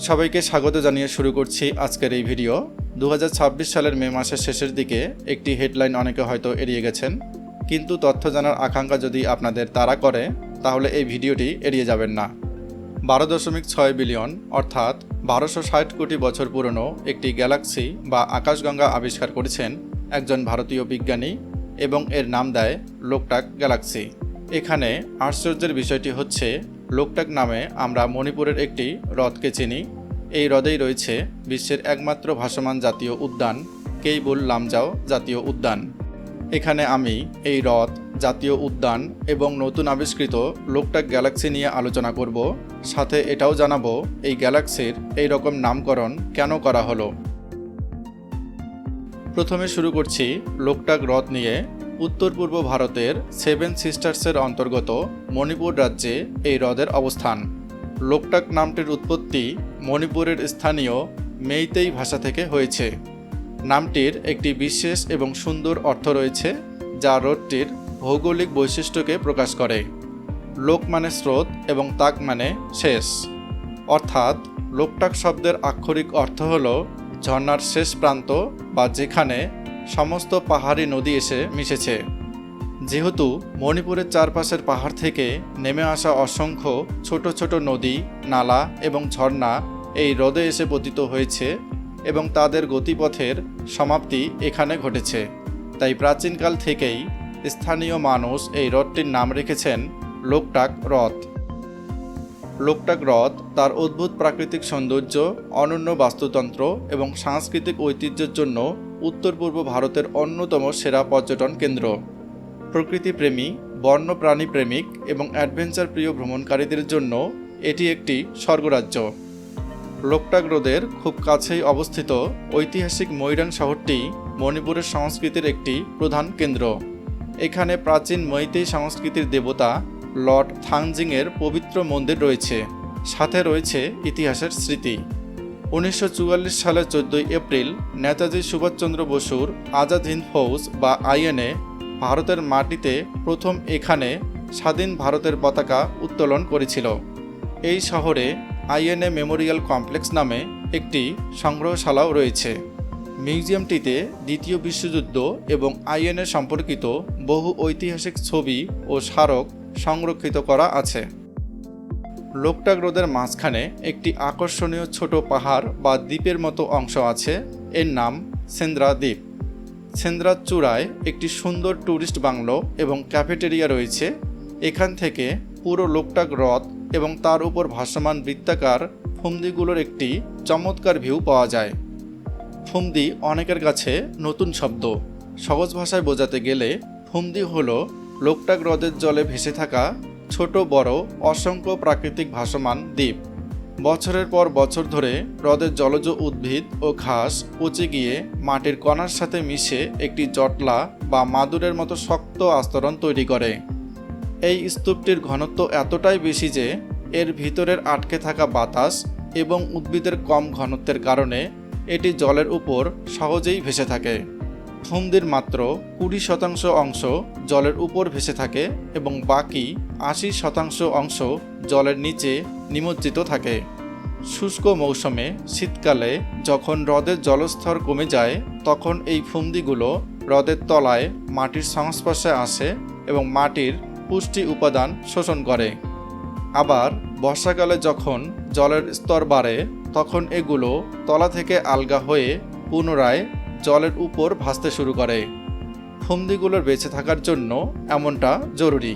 সবাইকে স্বাগত জানিয়ে শুরু করছি আজকের এই ভিডিও। 2026 সালের মে মাসের শেষের দিকে একটি হেডলাইন অনেকে হয়তো এড়িয়ে গেছেন, কিন্তু তথ্য জানার আকাঙ্ক্ষা যদি আপনাদের তাড়া করে তাহলে এই ভিডিওটি এড়িয়ে যাবেন না। 12.6 বিলিয়ন অর্থাৎ 1260 কোটি বছর পুরনো একটি গ্যালাক্সি বা আকাশগঙ্গা আবিষ্কার করেছেন একজন ভারতীয় বিজ্ঞানী এবং এর নাম দেয় লোকটাক গ্যালাক্সি। এখানে আশ্চর্যের বিষয়টি হচ্ছে, লোকটাক নামে আমরা মণিপুরের একটি হ্রদকে চিনি। এই হ্রদেই রয়েছে বিশ্বের একমাত্র ভাসমান জাতীয় উদ্যান কেইবুল লামজাও জাতীয় উদ্যান। এখানে আমি এই হ্রদ, জাতীয় উদ্যান এবং নতুন আবিষ্কৃত লোকটাক গ্যালাক্সি নিয়ে আলোচনা করব। সাথে এটাও জানাবো এই গ্যালাক্সির এই রকম নামকরণ কেন করা হলো। প্রথমে শুরু করছি লোকটাক হ্রদ নিয়ে। উত্তর পূর্ব ভারতের 7 সিস্টার্সের অন্তর্গত মণিপুর রাজ্যে এই হ্রদের অবস্থান। লোকটাক নামটির উৎপত্তি মণিপুরের স্থানীয় মেইতেই ভাষা থেকে হয়েছে। নামটির একটি বিশেষ এবং সুন্দর অর্থ রয়েছে, যা হ্রদটির ভৌগোলিক বৈশিষ্ট্যকে প্রকাশ করে। লোক মানে স্রোত এবং তাক মানে শেষ, অর্থাৎ লোকটাক শব্দের আক্ষরিক অর্থ হল ঝর্ণার শেষ প্রান্ত বা যেখানে সমস্ত পাহাড়ি নদী এসে মিশেছে। যেহেতু মণিপুরের চারপাশের পাহাড় থেকে নেমে আসা অসংখ্য ছোট ছোট নদী, নালা এবং ঝর্ণা এই হ্রদে এসে পতিত হয়েছে এবং তাদের গতিপথের সমাপ্তি এখানে ঘটেছে, তাই প্রাচীনকাল থেকেই স্থানীয় মানুষ এই হ্রদটির নাম রেখেছেন লোকটাক হ্রদ। লোকটাক হ্রদ তার অদ্ভুত প্রাকৃতিক সৌন্দর্য, অনন্য বাস্তুতন্ত্র এবং সাংস্কৃতিক ঐতিহ্যের জন্য উত্তর পূর্ব ভারতের অন্যতম সেরা পর্যটন কেন্দ্র। প্রকৃতিপ্রেমী, বন্যপ্রাণী প্রেমিক এবং অ্যাডভেঞ্চার প্রিয় ভ্রমণকারীদের জন্য এটি একটি স্বর্গরাজ্য। লোকটাক হ্রদের খুব কাছেই অবস্থিত ঐতিহাসিক মৈরাং শহরটি মণিপুরের সংস্কৃতির একটি প্রধান কেন্দ্র। এখানে প্রাচীন মেইতেই সংস্কৃতির দেবতা লর্ড থাংজিংয়ের পবিত্র মন্দির রয়েছে, সাথে রয়েছে ইতিহাসের স্মৃতি। 1944 সালের 14 এপ্রিল নেতাজি সুভাষচন্দ্র বসুর আজাদ হিন্দ ফৌজ বা আইএনএ ভারতের মাটিতে প্রথম এখানে স্বাধীন ভারতের পতাকা উত্তোলন করেছিল। এই শহরে আইএনএ মেমোরিয়াল কমপ্লেক্স নামে একটি সংগ্রহশালাও রয়েছে। মিউজিয়ামটিতে দ্বিতীয় বিশ্বযুদ্ধ এবং আইএনএ সম্পর্কিত বহু ঐতিহাসিক ছবি ও স্মারক সংরক্ষিত করা আছে। লোকটাক হ্রদের মাঝখানে একটি আকর্ষণীয় ছোট পাহাড় বা দ্বীপের মতো অংশ আছে, এর নাম সেন্দ্রা দ্বীপ। সেন্দ্রার চূড়ায় একটি সুন্দর ট্যুরিস্ট বাংলো এবং ক্যাফেটেরিয়া রয়েছে। এখান থেকে পুরো লোকটাক হ্রদ এবং তার উপর ভাসমান বৃত্তাকার ফুমদিগুলোর একটি চমৎকার ভিউ পাওয়া যায়। ফুমদি অনেকের কাছে নতুন শব্দ। সহজ ভাষায় বোঝাতে গেলে ফুমদি হলো লোকটাক হ্রদের জলে ভেসে থাকা ছোট বড় অসংখ্য প্রাকৃতিক ভাসমান দ্বীপ। বছরের পর বছর ধরে হ্রদের জলজ উদ্ভিদ ও ঘাস পচে গিয়ে মাটির কণার সাথে মিশে একটি জটলা বা মাদুরের মতো শক্ত আস্তরণ তৈরি করে। এই স্তূপটির ঘনত্ব এতটাই বেশি যে এর ভিতরের আটকে থাকা বাতাস এবং উদ্ভিদের কম ঘনত্বের কারণে এটি জলের উপর সহজেই ভেসে থাকে। ফুমদির মাত্র 20% অংশ জলের উপর ভেসে থাকে এবং বাকি 80% অংশ জলের নিচে নিমজ্জিত থাকে। শুষ্ক মৌসুমে শীতকালে যখন হ্রদের জলস্তর কমে যায়, তখন এই ফুমদিগুলো হ্রদের তলায় মাটির সংস্পর্শে আসে এবং মাটির পুষ্টি উপাদান শোষণ করে। আবার বর্ষাকালে যখন জলের স্তর বাড়ে, তখন এগুলো তলা থেকে আলগা হয়ে পুনরায় জলের উপর ভাসতে শুরু করে। ফুমদিগুলোর বেঁচে থাকার জন্য এমনটা জরুরি।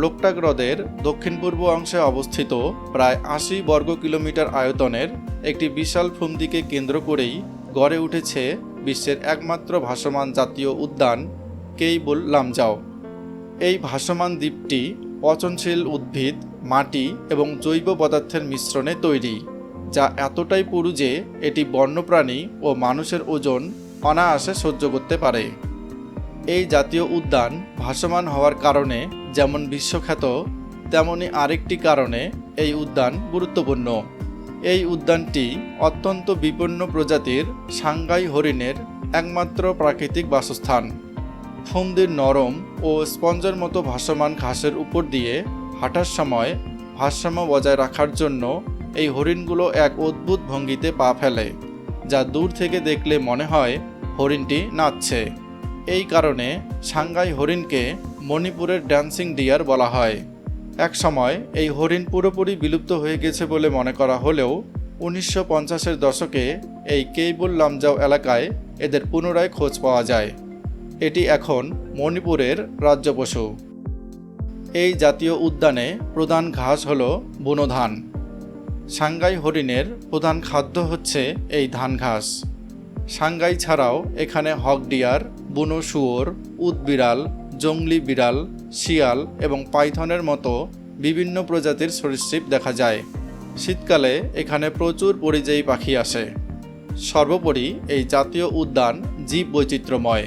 লোকটাক হ্রদের দক্ষিণ পূর্ব অংশে অবস্থিত প্রায় 80 বর্গ কিলোমিটার আয়তনের একটি বিশাল ফুমদিকে কেন্দ্র করেই গড়ে উঠেছে বিশ্বের একমাত্র ভাসমান জাতীয় উদ্যান কেইবুল লামজাও। এই ভাসমান দ্বীপটি পচনশীল উদ্ভিদ, মাটি এবং জৈব পদার্থের মিশ্রণে তৈরি, যা এতটাই পুরু যে এটি বন্যপ্রাণী ও মানুষের ওজন অনায়াসে সহ্য করতে পারে। এই জাতীয় উদ্যান ভাসমান হওয়ার কারণে যেমন বিশ্বখ্যাত, তেমনি আরেকটি কারণে এই উদ্যান গুরুত্বপূর্ণ। এই উদ্যানটি অত্যন্ত বিপন্ন প্রজাতির সাংগাই হরিণের একমাত্র প্রাকৃতিক বাসস্থান। ফুমদির নরম ও স্পঞ্জের মতো ভাসমান ঘাসের উপর দিয়ে হাঁটার সময় ভারসাম্য বজায় রাখার জন্য এই হরিণগুলো এক অদ্ভুত ভঙ্গিতে পা ফেলে, যা দূর থেকে দেখলে মনে হয় হরিণটি নাচছে। এই কারণে সাংগাই হরিণকে মণিপুরের ড্যান্সিং ডিয়ার বলা হয়। এক সময় এই হরিণ পুরোপুরি বিলুপ্ত হয়ে গেছে বলে মনে করা হলেও 1950-এর দশকে এই কেইবুল লামজাও এলাকায় এদের পুনরায় খোঁজ পাওয়া যায়। এটি এখন মণিপুরের রাজ্য পশু। এই জাতীয় উদ্যানে প্রধান ঘাস হল বুনো ধান। সাংগাই হরিণের প্রধান খাদ্য হচ্ছে এই ধান ঘাস। সাংগাই ছাড়াও এখানে হক ডিয়ার, বুনো শুয়োর, উটবিড়াল, জংলি বিড়াল, শিয়াল এবং পাইথনের মতো বিভিন্ন প্রজাতির সরীসৃপ দেখা যায়। শীতকালে এখানে প্রচুর পরিযায়ী পাখি আসে। সর্বোপরি এই জাতীয় উদ্যান জীব বৈচিত্র্যময়।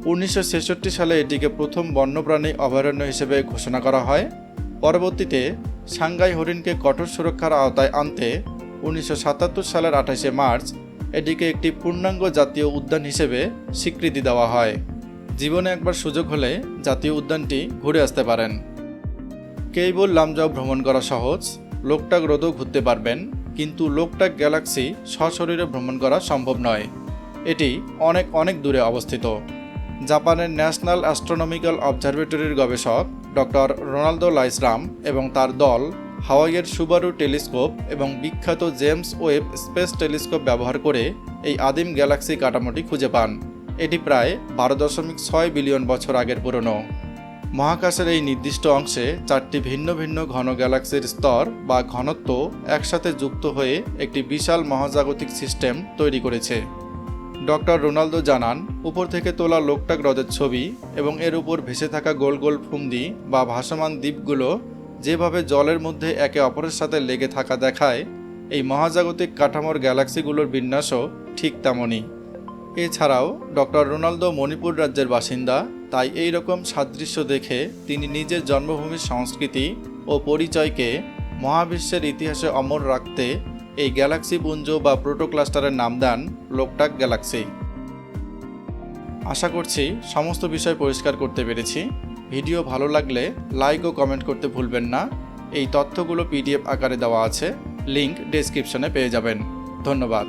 1966 সালে এটিকে প্রথম বন্যপ্রাণী অভয়ারণ্য হিসেবে ঘোষণা করা হয়। পরবর্তীতে সাংগাই হরিণকে কঠোর সুরক্ষার আওতায় আনতে 1977 সালের 28শে মার্চ এটিকে একটি পূর্ণাঙ্গ জাতীয় উদ্যান হিসেবে স্বীকৃতি দেওয়া হয়। জীবনে একবার সুযোগ হলে জাতীয় উদ্যানটি ঘুরে আসতে পারেন। কেইবুল লামজাও ভ্রমণ করা সহজ, লোকটাক হ্রদও ঘুরতে পারবেন, কিন্তু লোকটাক গ্যালাক্সি সশরীরে ভ্রমণ করা সম্ভব নয়। এটি অনেক অনেক দূরে অবস্থিত। জাপানের ন্যাশনাল অ্যাস্ট্রোনমিক্যাল অবজারভেটরির গবেষক ডক্টর রোনাল্ডো লাইসরাম এবং তার দল হাওয়াইয়ের সুবারু টেলিস্কোপ এবং বিখ্যাত জেমস ওয়েব স্পেস টেলিস্কোপ ব্যবহার করে এই আদিম গ্যালাক্সি কাঠামোটি খুঁজে পান। এটি প্রায় 12.6 বিলিয়ন বছর আগের পুরনো। মহাকাশের এই নির্দিষ্ট অংশে 4টি ভিন্ন ভিন্ন ঘন গ্যালাক্সির স্তর বা ঘনত্ব একসাথে যুক্ত হয়ে একটি বিশাল মহাজাগতিক সিস্টেম তৈরি করেছে। ডক্টর রোনাল্ডো জানান, উপর থেকে তোলা লোকটাক হ্রদের ছবি এবং এর উপর ভেসে থাকা গোল গোল ফুমদি বা ভাসমান দ্বীপগুলো যেভাবে জলের মধ্যে একে অপরের সাথে লেগে থাকা দেখায়, এই মহাজাগতিক কাঠামোর গ্যালাক্সিগুলোর বিন্যাসও ঠিক তেমনই। এছাড়াও ডক্টর রোনাল্ডো মণিপুর রাজ্যের বাসিন্দা, তাই এই রকম সাদৃশ্য দেখে তিনি নিজের জন্মভূমির সংস্কৃতি ও পরিচয়কে মহাবিশ্বের ইতিহাসে অমর রাখতে এই গ্যালাক্সি পুঞ্জ বা প্রোটোক্লাস্টারের নাম দেন লোকটাক গ্যালাক্সি। আশা করছি সমস্ত বিষয় পরিষ্কার করতে পেরেছি। ভিডিও ভালো লাগলে লাইক ও কমেন্ট করতে ভুলবেন না। এই তথ্যগুলো PDF আকারে দেওয়া আছে, লিংক ডেসক্রিপশনে পেয়ে যাবেন। ধন্যবাদ।